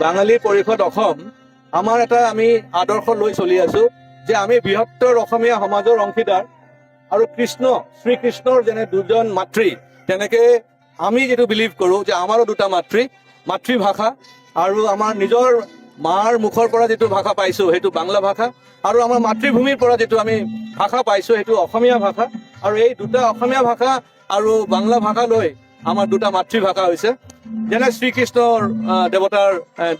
বাঙালী পৰিষদ অসম আমাৰ এটা আমি আদৰ্শ লৈ চলি আছো যে আমি বৃহত্তৰ অসমীয়া সমাজৰ অংশীদাৰ আৰু শ্ৰীকৃষ্ণৰ যেনে দুজন মাতৃ তেনেকে আমি যিটো বিলিভ কৰোঁ যে আমাৰো দুটা মাতৃভাষা আৰু আমাৰ নিজৰ মাৰ মুখৰ পৰা যিটো ভাষা পাইছোঁ সেইটো বাংলা ভাষা আৰু আমাৰ মাতৃভূমিৰ পৰা যিটো আমি ভাষা পাইছোঁ সেইটো অসমীয়া ভাষা আৰু এই দুটা অসমীয়া ভাষা আৰু বাংলা ভাষা লৈ আমাৰ দুটা মাতৃভাষা হৈছে যেনে শ্ৰীকৃষ্ণৰ দেৱতাৰ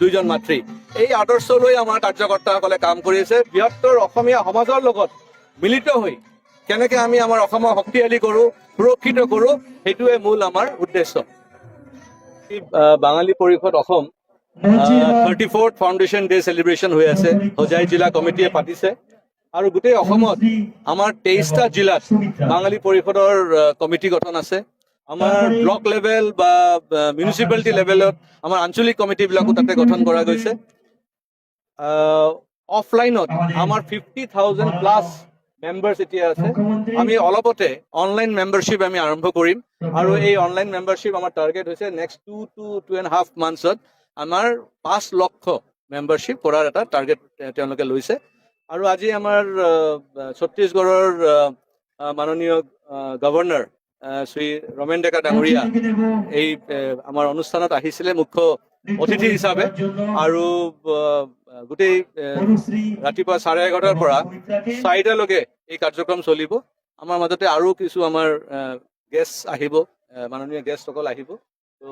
দুইজন মাতৃ এই আদৰ্শ লৈ আমাৰ কাৰ্যকৰ্তাসকলে কাম কৰি আছে বৃহত্তৰ অসমীয়া সমাজৰ লগত মিলিত হৈ কেনেকৈ আমি আমাৰ অসমক শক্তিশালী কৰোঁ সুৰক্ষিত কৰোঁ সেইটোৱে মূল আমাৰ উদ্দেশ্য বাঙালী Parishad Asom 34th foundation day celebration হৈ আছে হোজাই জিলা কমিটিয়ে পাতিছে আৰু গোটেই অসমত আমাৰ 23টা জিলাত বাঙালী পৰিষদৰ কমিটি গঠন আছে আমাৰ ব্লক লেভেল বা মিউনিচিপালিটি লেভেলত আমাৰ আঞ্চলিক কমিটিবিলাকো তাতে গঠন কৰা গৈছে অফলাইনত আমাৰ 50,000 প্লাছ মেম্বাৰ্ছ এতিয়া আছে আমি অলপতে অনলাইন মেম্বাৰশ্বিপ আমি আৰম্ভ কৰিম আৰু এই অনলাইন মেম্বাৰশ্বিপ আমাৰ টাৰ্গেট হৈছে নেক্সট 2.5 মান্থছত আমাৰ 5 লক্ষ মেম্বাৰশ্বিপ কৰাৰ এটা টাৰ্গেট তেওঁলোকে লৈছে আৰু আজি আমাৰ ছত্তীশগড়ৰ মাননীয় গভৰ্ণৰ শ্ৰী ৰমেন ডেকা ডাঙৰীয়া এই আমাৰ অনুষ্ঠানত আহিছিলে মুখ্য অতিথি হিচাপে আৰু গোটেই ৰাতিপুৱা 11:30 পৰা 4টালৈকে এই কাৰ্যক্ৰম চলিব আমাৰ মাজতে আৰু কিছু আমাৰ গেষ্ট আহিব মাননীয় গেষ্টসকল আহিব ত'